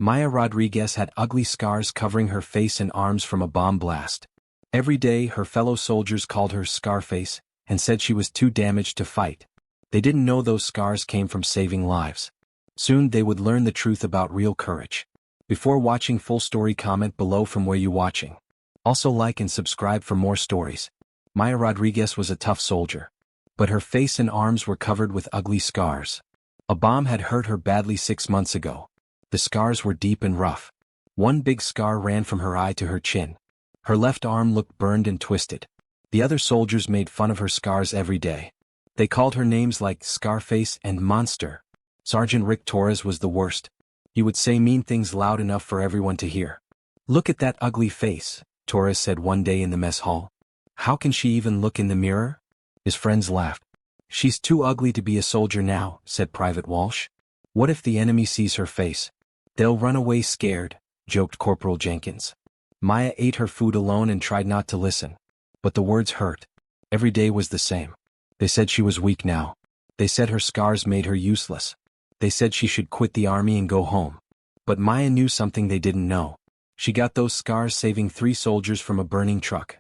Maya Rodriguez had ugly scars covering her face and arms from a bomb blast. Every day her fellow soldiers called her Scarface and said she was too damaged to fight. They didn't know those scars came from saving lives. Soon they would learn the truth about real courage. Before watching full story, comment below from where you watching. Also like and subscribe for more stories. Maya Rodriguez was a tough soldier, but her face and arms were covered with ugly scars. A bomb had hurt her badly 6 months ago. The scars were deep and rough. One big scar ran from her eye to her chin. Her left arm looked burned and twisted. The other soldiers made fun of her scars every day. They called her names like Scarface and Monster. Sergeant Rick Torres was the worst. He would say mean things loud enough for everyone to hear. "Look at that ugly face," Torres said one day in the mess hall. "How can she even look in the mirror?" His friends laughed. "She's too ugly to be a soldier now," said Private Walsh. "What if the enemy sees her face? They'll run away scared," joked Corporal Jenkins. Maya ate her food alone and tried not to listen. But the words hurt. Every day was the same. They said she was weak now. They said her scars made her useless. They said she should quit the army and go home. But Maya knew something they didn't know. She got those scars saving 3 soldiers from a burning truck.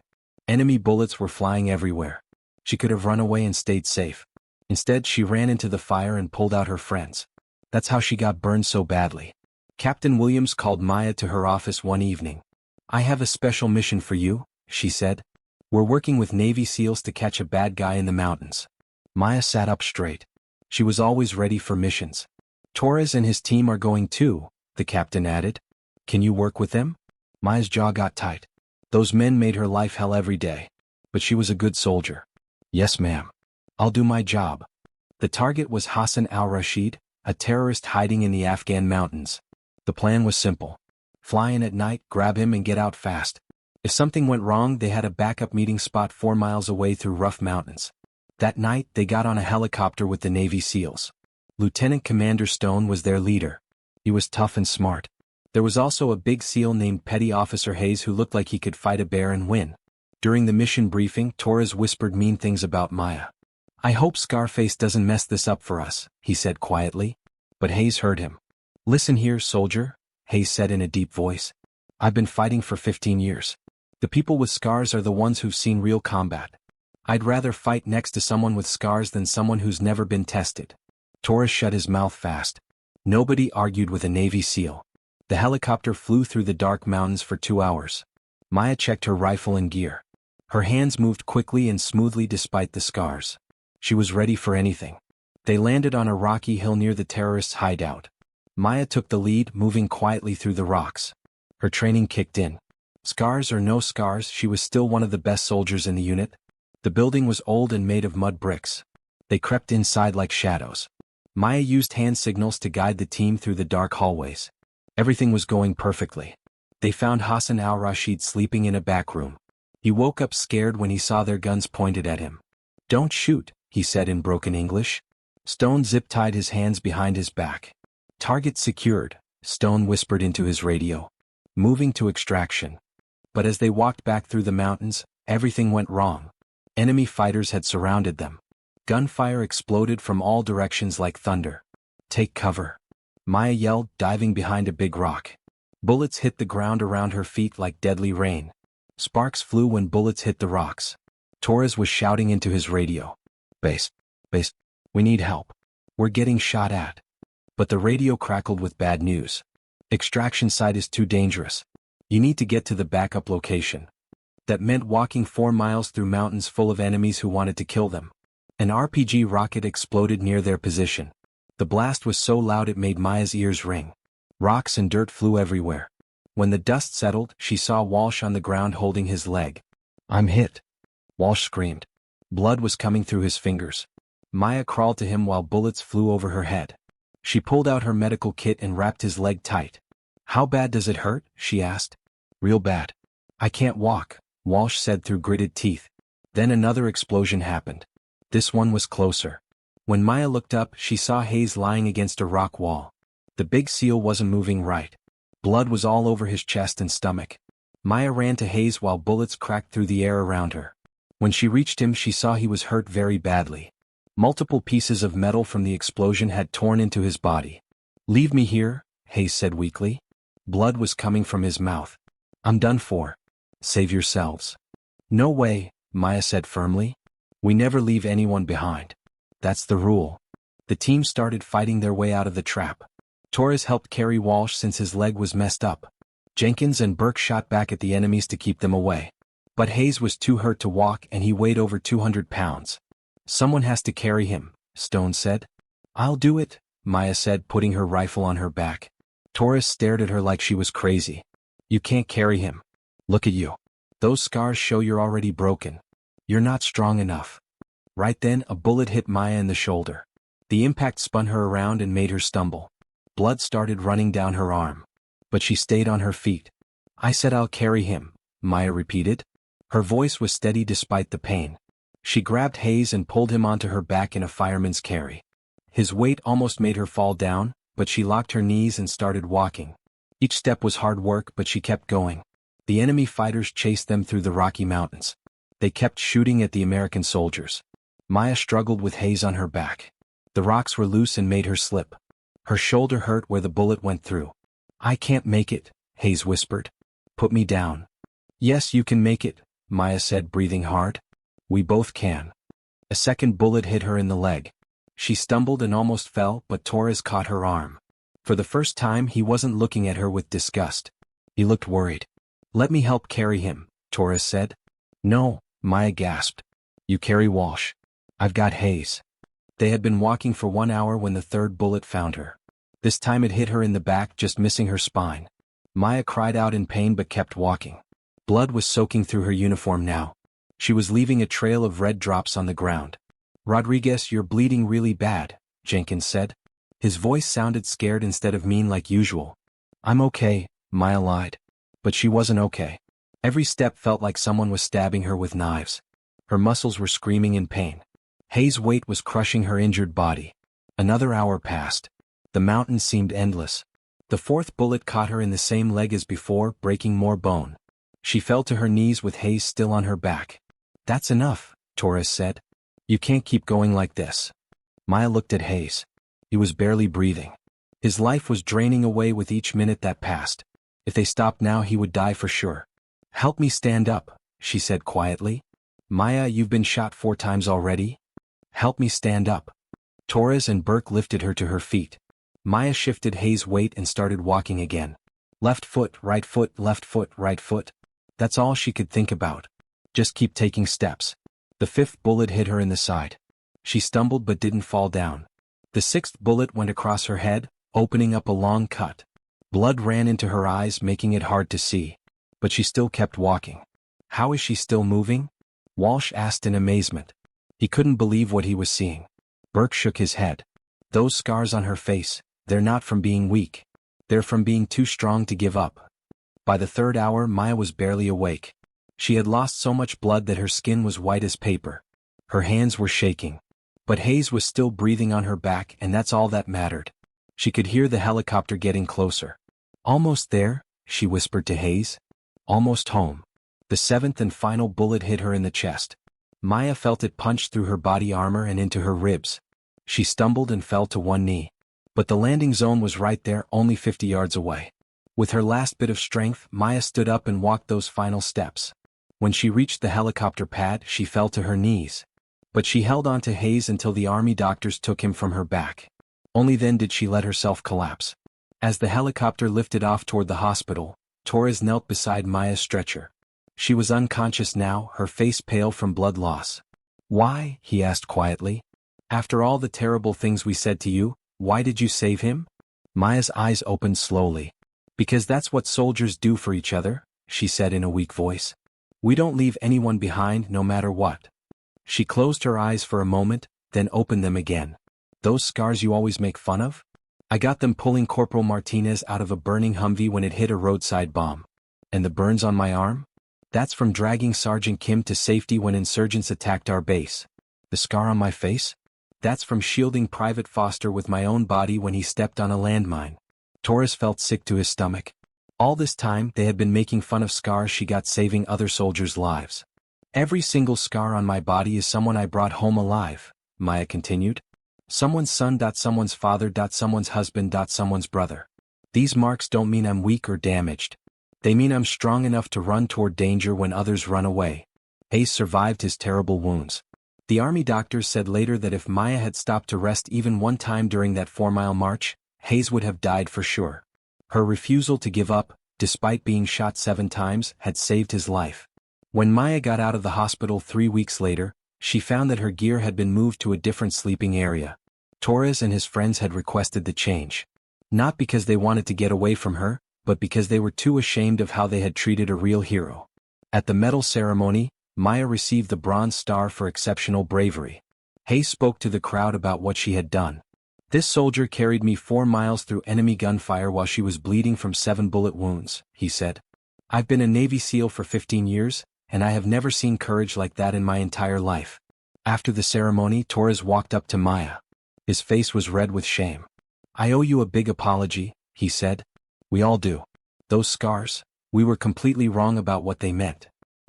Enemy bullets were flying everywhere. She could have run away and stayed safe. Instead, she ran into the fire and pulled out her friends. That's how she got burned so badly. Captain Williams called Maya to her office one evening. "I have a special mission for you," she said. "We're working with Navy SEALs to catch a bad guy in the mountains." Maya sat up straight. She was always ready for missions. "Torres and his team are going too," the captain added. "Can you work with them?" Maya's jaw got tight. Those men made her life hell every day. But she was a good soldier. "Yes, ma'am. I'll do my job." The target was Hassan al-Rashid, a terrorist hiding in the Afghan mountains. The plan was simple. Fly in at night, grab him and get out fast. If something went wrong, they had a backup meeting spot 4 miles away through rough mountains. That night, they got on a helicopter with the Navy SEALs. Lieutenant Commander Stone was their leader. He was tough and smart. There was also a big SEAL named Petty Officer Hayes who looked like he could fight a bear and win. During the mission briefing, Torres whispered mean things about Maya. "I hope Scarface doesn't mess this up for us," he said quietly. But Hayes heard him. "Listen here, soldier," Hayes said in a deep voice. "I've been fighting for 15 years. The people with scars are the ones who've seen real combat. I'd rather fight next to someone with scars than someone who's never been tested." Torres shut his mouth fast. Nobody argued with a Navy SEAL. The helicopter flew through the dark mountains for 2 hours. Maya checked her rifle and gear. Her hands moved quickly and smoothly despite the scars. She was ready for anything. They landed on a rocky hill near the terrorists' hideout. Maya took the lead, moving quietly through the rocks. Her training kicked in. Scars or no scars, she was still one of the best soldiers in the unit. The building was old and made of mud bricks. They crept inside like shadows. Maya used hand signals to guide the team through the dark hallways. Everything was going perfectly. They found Hassan al-Rashid sleeping in a back room. He woke up scared when he saw their guns pointed at him. "Don't shoot," he said in broken English. Stone zip-tied his hands behind his back. "Target secured," Stone whispered into his radio. "Moving to extraction." But as they walked back through the mountains, everything went wrong. Enemy fighters had surrounded them. Gunfire exploded from all directions like thunder. "Take cover," Maya yelled, diving behind a big rock. Bullets hit the ground around her feet like deadly rain. Sparks flew when bullets hit the rocks. Torres was shouting into his radio. Base, we need help. We're getting shot at." But the radio crackled with bad news. "Extraction site is too dangerous. You need to get to the backup location." That meant walking 4 miles through mountains full of enemies who wanted to kill them. An RPG rocket exploded near their position. The blast was so loud it made Maya's ears ring. Rocks and dirt flew everywhere. When the dust settled, she saw Walsh on the ground holding his leg. "I'm hit," Walsh screamed. Blood was coming through his fingers. Maya crawled to him while bullets flew over her head. She pulled out her medical kit and wrapped his leg tight. "How bad does it hurt?" she asked. "Real bad. I can't walk," Walsh said through gritted teeth. Then another explosion happened. This one was closer. When Maya looked up, she saw Hayes lying against a rock wall. The big SEAL wasn't moving right. Blood was all over his chest and stomach. Maya ran to Hayes while bullets cracked through the air around her. When she reached him, she saw he was hurt very badly. Multiple pieces of metal from the explosion had torn into his body. "Leave me here," Hayes said weakly. Blood was coming from his mouth. I'm done for. Save yourselves. No way, Maya said firmly. We never leave anyone behind. That's the rule. The team started fighting their way out of the trap. Torres helped carry Walsh since his leg was messed up. Jenkins and Burke shot back at the enemies to keep them away. But Hayes was too hurt to walk and he weighed over 200 pounds. Someone has to carry him, Stone said. I'll do it, Maya said, putting her rifle on her back. Torres stared at her like she was crazy. You can't carry him. Look at you. Those scars show you're already broken. You're not strong enough. Right then, a bullet hit Maya in the shoulder. The impact spun her around and made her stumble. Blood started running down her arm. But she stayed on her feet. I said I'll carry him, Maya repeated. Her voice was steady despite the pain. She grabbed Hayes and pulled him onto her back in a fireman's carry. His weight almost made her fall down, but she locked her knees and started walking. Each step was hard work, but she kept going. The enemy fighters chased them through the Rocky Mountains. They kept shooting at the American soldiers. Maya struggled with Hayes on her back. The rocks were loose and made her slip. Her shoulder hurt where the bullet went through. I can't make it, Hayes whispered. Put me down. Yes, you can make it, Maya said, breathing hard. We both can. A second bullet hit her in the leg. She stumbled and almost fell, but Torres caught her arm. For the first time, he wasn't looking at her with disgust. He looked worried. Let me help carry him, Torres said. No, Maya gasped. You carry Walsh. I've got Hayes. They had been walking for 1 hour when the third bullet found her. This time it hit her in the back, just missing her spine. Maya cried out in pain but kept walking. Blood was soaking through her uniform now. She was leaving a trail of red drops on the ground. Rodriguez, you're bleeding really bad, Jenkins said. His voice sounded scared instead of mean like usual. I'm okay, Maya lied. But she wasn't okay. Every step felt like someone was stabbing her with knives. Her muscles were screaming in pain. Hayes' weight was crushing her injured body. Another hour passed. The mountains seemed endless. The fourth bullet caught her in the same leg as before, breaking more bone. She fell to her knees with Hayes still on her back. That's enough, Torres said. You can't keep going like this. Maya looked at Hayes. He was barely breathing. His life was draining away with each minute that passed. If they stopped now, he would die for sure. Help me stand up, she said quietly. Maya, you've been shot 4 times already? Help me stand up. Torres and Burke lifted her to her feet. Maya shifted Hayes' weight and started walking again. Left foot, right foot, left foot, right foot. That's all she could think about. Just keep taking steps. The 5th bullet hit her in the side. She stumbled but didn't fall down. The 6th bullet went across her head, opening up a long cut. Blood ran into her eyes, making it hard to see. But she still kept walking. How is she still moving? Walsh asked in amazement. He couldn't believe what he was seeing. Burke shook his head. Those scars on her face, they're not from being weak. They're from being too strong to give up. By the 3rd hour, Maya was barely awake. She had lost so much blood that her skin was white as paper. Her hands were shaking. But Hayes was still breathing on her back, and that's all that mattered. She could hear the helicopter getting closer. Almost there, she whispered to Hayes. Almost home. The 7th and final bullet hit her in the chest. Maya felt it punch through her body armor and into her ribs. She stumbled and fell to one knee. But the landing zone was right there, only 50 yards away. With her last bit of strength, Maya stood up and walked those final steps. When she reached the helicopter pad, she fell to her knees. But she held on to Hayes until the army doctors took him from her back. Only then did she let herself collapse. As the helicopter lifted off toward the hospital, Torres knelt beside Maya's stretcher. She was unconscious now, her face pale from blood loss. Why? He asked quietly. After all the terrible things we said to you, why did you save him? Maya's eyes opened slowly. Because that's what soldiers do for each other, she said in a weak voice. We don't leave anyone behind no matter what. She closed her eyes for a moment, then opened them again. Those scars you always make fun of? I got them pulling Corporal Martinez out of a burning Humvee when it hit a roadside bomb. And the burns on my arm? That's from dragging Sergeant Kim to safety when insurgents attacked our base. The scar on my face? That's from shielding Private Foster with my own body when he stepped on a landmine. Torres felt sick to his stomach. All this time, they had been making fun of scars she got saving other soldiers' lives. Every single scar on my body is someone I brought home alive, Maya continued. Someone's son. Someone's father. Someone's husband. Someone's brother. These marks don't mean I'm weak or damaged. They mean I'm strong enough to run toward danger when others run away. Hayes survived his terrible wounds. The army doctors said later that if Maya had stopped to rest even one time during that 4-mile march, Hayes would have died for sure. Her refusal to give up, despite being shot 7 times, had saved his life. When Maya got out of the hospital 3 weeks later, she found that her gear had been moved to a different sleeping area. Torres and his friends had requested the change. Not because they wanted to get away from her, but because they were too ashamed of how they had treated a real hero. At the medal ceremony, Maya received the Bronze Star for exceptional bravery. Hayes spoke to the crowd about what she had done. "This soldier carried me 4 miles through enemy gunfire while she was bleeding from 7 bullet wounds," he said. "I've been a Navy SEAL for 15 years, and I have never seen courage like that in my entire life." After the ceremony, Torres walked up to Maya. His face was red with shame. "I owe you a big apology," he said. "We all do. Those scars, we were completely wrong about what they meant."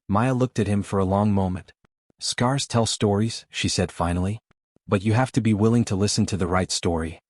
Maya looked at him for a long moment. "Scars tell stories," she said finally. "But you have to be willing to listen to the right story."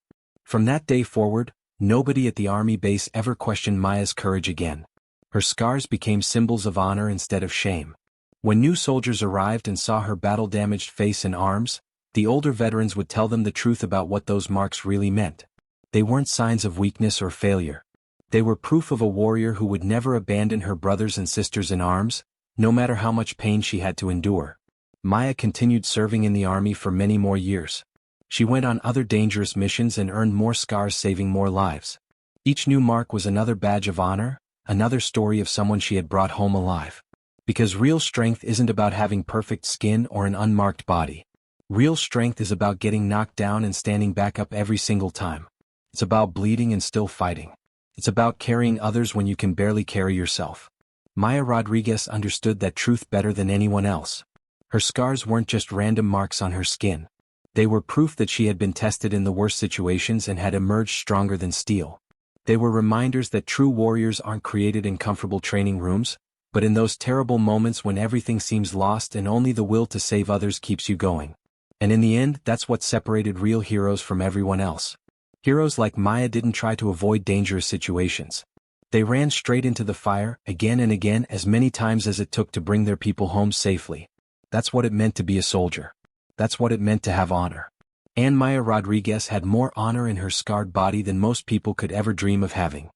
From that day forward, nobody at the army base ever questioned Maya's courage again. Her scars became symbols of honor instead of shame. When new soldiers arrived and saw her battle-damaged face and arms, the older veterans would tell them the truth about what those marks really meant. They weren't signs of weakness or failure. They were proof of a warrior who would never abandon her brothers and sisters in arms, no matter how much pain she had to endure. Maya continued serving in the army for many more years. She went on other dangerous missions and earned more scars, saving more lives. Each new mark was another badge of honor, another story of someone she had brought home alive. Because real strength isn't about having perfect skin or an unmarked body. Real strength is about getting knocked down and standing back up every single time. It's about bleeding and still fighting. It's about carrying others when you can barely carry yourself. Maya Rodriguez understood that truth better than anyone else. Her scars weren't just random marks on her skin. They were proof that she had been tested in the worst situations and had emerged stronger than steel. They were reminders that true warriors aren't created in comfortable training rooms, but in those terrible moments when everything seems lost and only the will to save others keeps you going. And in the end, that's what separated real heroes from everyone else. Heroes like Maya didn't try to avoid dangerous situations. They ran straight into the fire, again and again, as many times as it took to bring their people home safely. That's what it meant to be a soldier. That's what it meant to have honor. And Maya Rodriguez had more honor in her scarred body than most people could ever dream of having.